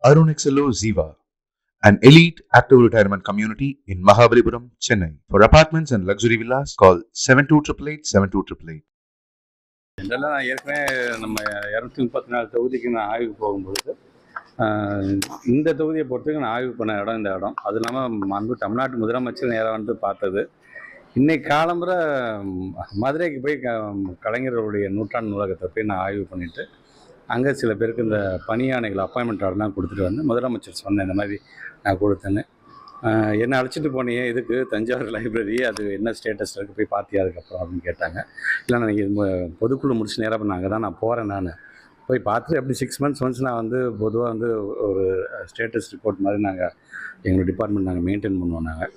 Arun XLO Ziva, an elite active retirement community in Mahabalipuram, Chennai. For apartments and luxury villas, call 7288 72888. இதெல்லாம் நான் ஏற்கனவே நம்ம 234 தொகுதிக்கு நான் ஆய்வு போகும்பொழுது இந்த தொகுதியை பொறுத்தவரைக்கும் நான் ஆய்வு பண்ண இடம் இந்த இடம். அது இல்லாமல் அன்பு தமிழ்நாட்டு முதலமைச்சர் நேராக வந்து பார்த்தது. இன்னைக்கு காலம்புற மதுரைக்கு போய் கலைஞர்களுடைய நூற்றாண்டு நூலகத்தை போய் நான் ஆய்வு பண்ணிவிட்டு அங்கே சில பேருக்கு இந்த பணியானைகள் அப்பாயின்மெண்ட் ஆர்டர்லாம் கொடுத்துட்டு வந்து முதலமைச்சர் சொன்னேன், இந்த மாதிரி நான் கொடுத்தேன்னு. என்னை அழைச்சிட்டு போனீங்க இதுக்கு தஞ்சாவூர் லைப்ரரி, அது என்ன ஸ்டேட்டஸ் இருக்குது போய் பார்த்தியா அதுக்கப்புறம் அப்படின்னு கேட்டாங்க. இல்லை நான் இது பொதுக்குழு முடிச்சு நேராக அங்கே தான் நான் போகிறேன். நான் போய் பார்த்துட்டு அப்படி 6 months ஒன்ஸ் நான் வந்து பொதுவாக வந்து ஒரு ஸ்டேட்டஸ் ரிப்போர்ட் மாதிரி நாங்கள் எங்கள் டிபார்ட்மெண்ட் நாங்கள் மெயின்டைன் பண்ணுவோம். நாங்கள்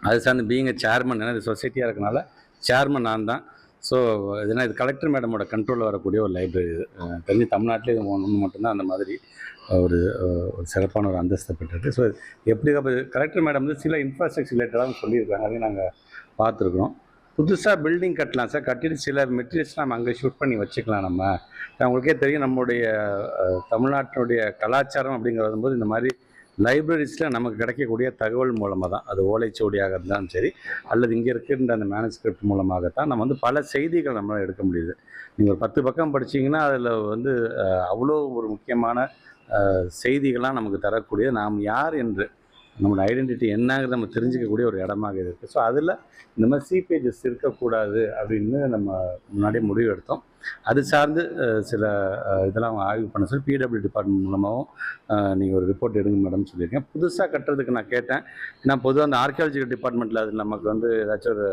அது சார்ந்து பீயிங் சேர்மன், ஏன்னா இது சொசைட்டியாக இருக்கனால சேர்மன் நான் தான். ஸோ இதுனா இது கலெக்டர் மேடமோட கண்ட்ரோலில் வரக்கூடிய ஒரு லைப்ரரி. இது தெரிஞ்சு தமிழ்நாட்டிலே இது ஒன்று மட்டும்தான் அந்த மாதிரி ஒரு சிறப்பான ஒரு அந்தஸ்தை பெற்றது. ஸோ எப்படி கலெக்டர் மேடம் வந்து சில இன்ஃப்ராஸ்ட்ரக்சர் ரிலேட்டடாக சொல்லியிருக்காங்க, அதையும் நாங்கள் பார்த்துருக்குறோம். புதுசாக பில்டிங் கட்டலாம் சார், கட்டிட்டு சில மெட்டீரியல்ஸ் நம்ம அங்கே ஷூட் பண்ணி வச்சுக்கலாம். உங்களுக்கே தெரியும் நம்மளுடைய தமிழ்நாட்டினுடைய கலாச்சாரம் அப்படிங்கிறது போது இந்த மாதிரி லைப்ரரிஸில் நமக்கு கிடைக்கக்கூடிய தகவல் மூலமாக தான், அது ஓலைச்சுவடியாக இருந்தாலும் சரி அல்லது இங்கே இருக்கின்ற அந்த மேனுஸ்கிரிப்ட் மூலமாகத்தான் நம்ம வந்து பல செய்திகள் நம்மளால் எடுக்க முடியுது. நீங்கள் ஒரு 10 பக்கம் படிச்சிங்கன்னா அதில் வந்து அவ்வளோ ஒரு முக்கியமான செய்திகள்லாம் நமக்கு தரக்கூடிய, நாம் யார் என்று நம்மளோட ஐடென்டிட்டி என்னங்கிறது நம்ம தெரிஞ்சிக்கக்கூடிய ஒரு இடமாக இருக்குது. ஸோ அதில் இந்த மாதிரி சீப்பேஜஸ் இருக்கக்கூடாது அப்படின்னு நம்ம முன்னாடியே முடிவு எடுத்தோம். அது சார்ந்து சில இதெல்லாம் அவங்க ஆய்வு பண்ண சொல்லி பிடபிள்யூ டிபார்ட்மெண்ட் மூலமாகவும் நீங்கள் ஒரு ரிப்போர்ட் எடுங்க மேடம் சொல்லியிருக்கேன். புதுசாக கட்டுறதுக்கு நான் கேட்டேன். ஏன்னா பொதுவாக அந்த ஆர்கியாலஜிக்கல் டிபார்ட்மெண்ட்டில் அது நமக்கு வந்து ஏதாச்சும் ஒரு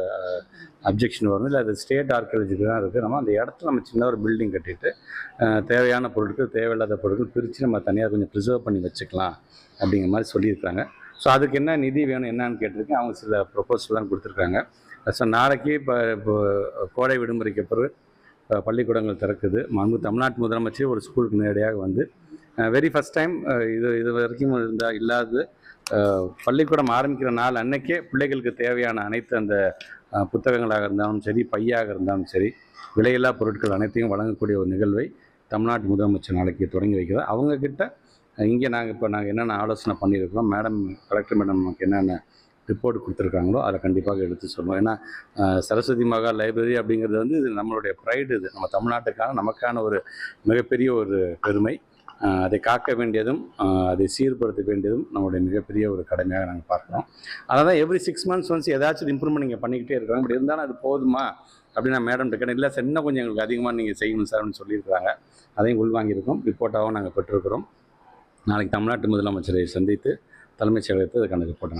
அப்ஜெக்ஷன் வரும், இல்லை அது ஸ்டேட் ஆர்கியாலஜிக்கு தான் இருக்குது. நம்ம அந்த இடத்துல நம்ம சின்ன ஒரு பில்டிங் கட்டிட்டு தேவையான பொருட்கள் தேவையில்லாத பொருட்கள் பிரித்து நம்ம தனியாக கொஞ்சம் ப்ரிசர்வ் பண்ணி வச்சுக்கலாம் அப்படிங்கிற மாதிரி சொல்லியிருக்காங்க. ஸோ அதுக்கு என்ன நிதி வேணும் என்னன்னு கேட்டிருக்கேன். அவங்க சில ப்ரொப்போசல்லாம் கொடுத்துருக்காங்க. ஸோ நாளைக்கு இப்போ கோடை விடுமுறைக்கு பிறகு பள்ளிக்கூடங்கள் திறக்குது. தமிழ்நாட்டு முதலமைச்சர் ஒரு ஸ்கூலுக்கு நேரடியாக வந்து வெரி ஃபஸ்ட் டைம் இது வரைக்கும் இல்லாது பள்ளிக்கூடம் ஆரம்பிக்கிற நாள் அன்னைக்கே பிள்ளைகளுக்கு தேவையான அனைத்து அந்த புத்தகங்களாக இருந்தாலும் சரி, பையாக இருந்தாலும் சரி, விலையில்லா பொருட்கள் அனைத்தையும் வழங்கக்கூடிய ஒரு நிகழ்வை தமிழ்நாட்டு முதலமைச்சர் நாளைக்கு தொடங்கி வைக்கிறார். அவங்கக்கிட்ட இங்கே நாங்கள் என்னென்ன ஆலோசனை பண்ணியிருக்கிறோம், மேடம் கலெக்டர் மேடம் நமக்கு என்னென்ன ரிப்போர்ட் கொடுத்துருக்காங்களோ அதை கண்டிப்பாக எடுத்து சொல்லுவோம். ஏன்னா சரஸ்வதி மகால் லைப்ரரி அப்படிங்கிறது வந்து இது நம்மளுடைய ப்ரைடு, இது நம்ம தமிழ்நாட்டுக்கான நமக்கான ஒரு மிகப்பெரிய ஒரு பெருமை. அதை காக்க வேண்டியதும் அதை சீர்படுத்த வேண்டியதும் நம்மளுடைய மிகப்பெரிய ஒரு கடமையாக நாங்கள் பார்க்குறோம். அதனால் தான் எவ்ரி 6 months ஒன்ஸ் ஏதாச்சும் இம்ப்ரூவ்மெண்ட் நீங்கள் பண்ணிக்கிட்டே இருக்காங்க. அப்படி இருந்தாலும் அது போதுமா அப்படின்னு நான் மேடம் கேட்டேன். இல்லை சார், இன்னும் கொஞ்சம் எங்களுக்கு அதிகமாக நீங்கள் செய்யணும் சார் அப்படின்னு சொல்லியிருக்கிறாங்க. அதையும் உள்வாங்கியிருக்கோம், ரிப்போர்ட்டாகவும் நாங்கள் பெற்றிருக்கிறோம். நாளைக்கு தமிழ்நாட்டு முதலமைச்சரை சந்தித்து தலைமைச் செயலகத்தை அதுக்கான ரிப்போர்ட்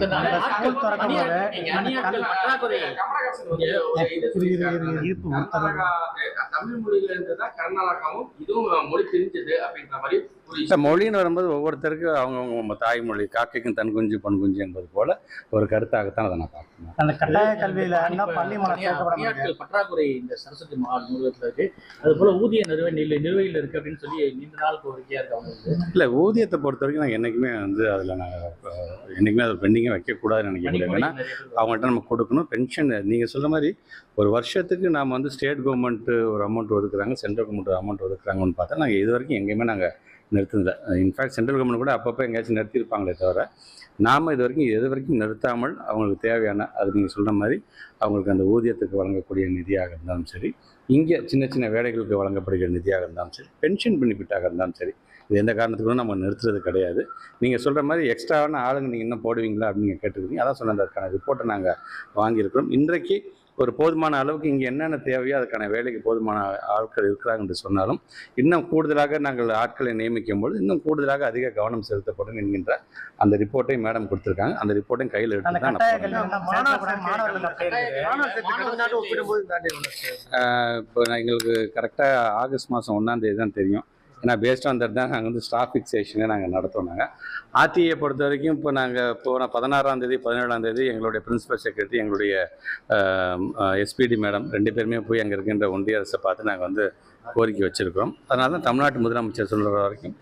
மொழின்னு வரும்போது ஒவ்வொருத்தருக்கும் அவங்கவுங்க தாய்மொழி, காக்கைக்கும் தன் குஞ்சு பொன் குஞ்சு என்பது போல ஒரு கருத்தாகத்தான் அதை நான் பார்க்கணும். அந்த கட்டாய கல்வியில பற்றாக்குறை இந்த சரஸ்வதி மகால் நூலகத்தில் இருக்கு. அது போல ஊதிய நிலுவையில் இருக்கு அப்படின்னு சொல்லி நீண்ட நாள் கோரிக்கையா இருக்கு. இல்லை, ஊதியத்தை பொறுத்த வரைக்கும் நாங்கள் என்றைக்குமே வந்து அதில் நாங்கள் என்றைக்குமே அதை பெண்டிங்கே வைக்கக்கூடாதுன்னு நினைக்கிறேன். ஏன்னா அவங்கள்ட்ட நம்ம கொடுக்கணும். பென்ஷன் நீங்கள் சொல்கிற மாதிரி ஒரு வருஷத்துக்கு நாம் வந்து ஸ்டேட் கவர்மெண்ட்டு ஒரு அமௌண்ட் ஒதுக்குறாங்க, சென்ட்ரல் கவர்மெண்ட் ஒரு அமௌண்ட் ஒதுக்குறாங்கன்னு பார்த்தா நாங்கள் இது வரைக்கும் எங்கேயுமே நாங்கள் நிறுத்துனதில்லை. இன்ஃபேக்ட் சென்ட்ரல் கவர்மெண்ட் கூட அப்பப்போ எங்கேயாச்சும் நிறுத்தியிருப்பாங்களே தவிர நாம் இது வரைக்கும் நிறுத்தாமல் அவங்களுக்கு தேவையான, அது நீங்கள் சொல்கிற மாதிரி அவங்களுக்கு அந்த ஊதியத்துக்கு வழங்கக்கூடிய நிதியாக இருந்தாலும் சரி, இங்கே சின்ன சின்ன வேலைகளுக்கு வழங்கப்படுகிற நிதியாக இருந்தாலும் சரி, பென்ஷன் பெனிஃபிட்டாக இருந்தாலும் சரி, இது எந்த காரணத்துக்கும் நம்ம நிறுத்துறது கிடையாது. நீங்கள் சொல்கிற மாதிரி எக்ஸ்ட்ராவான ஆளுங்க நீங்கள் இன்னும் போடுவீங்களா அப்படின்னு நீங்கள் கேட்டுருக்கீங்க. அதான் சொன்ன அதுக்கான ரிப்போர்ட்டை நாங்கள் வாங்கியிருக்கிறோம். இன்றைக்கு ஒரு போதுமான அளவுக்கு இங்கே என்னென்ன தேவையோ அதுக்கான வேலைக்கு போதுமான ஆட்கள் இருக்கிறாங்க என்று சொன்னாலும் இன்னும் கூடுதலாக நாங்கள் ஆட்களை நியமிக்கும் போது இன்னும் கூடுதலாக அதிக கவனம் செலுத்தப்படும் என்கின்ற அந்த ரிப்போர்ட்டை மேடம் கொடுத்துருக்காங்க. அந்த ரிப்போர்ட்டையும் கையில் எடுத்து தான் இப்போ எங்களுக்கு கரெக்டாக ஆகஸ்ட் மாதம் 1ஆம் தேதி தான் தெரியும். ஏன்னா பேஸ்ட் ஆன் தட் தான் நாங்கள் வந்து ஸ்டாஃப் ஃபிக்ஸேஷனே நாங்கள் நடத்தோம். ஆர்டிஐயை பொறுத்த வரைக்கும் இப்போ நாங்கள் போன 16ஆம் தேதி 17ஆம் தேதி எங்களுடைய பிரின்சிபல் செக்ரட்டரி, எங்களுடைய எஸ்பிடி மேடம் 2 பேருமே போய் அங்கே இருக்கின்ற ஒன்றிய அரசை பார்த்து நாங்கள் வந்து கோரிக்கை வச்சுருக்கிறோம். அதனால தான் தமிழ்நாட்டு முதலமைச்சர் சொல்கிற வரைக்கும்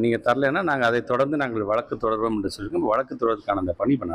நீங்கள் தரலைன்னா நாங்கள் அதை தொடர்ந்து நாங்கள் வழக்கு தொடர்வோம் என்று சொல்லியிருக்கோம். வழக்கு தொடர்றதுக்கான அந்த பணி பண்ண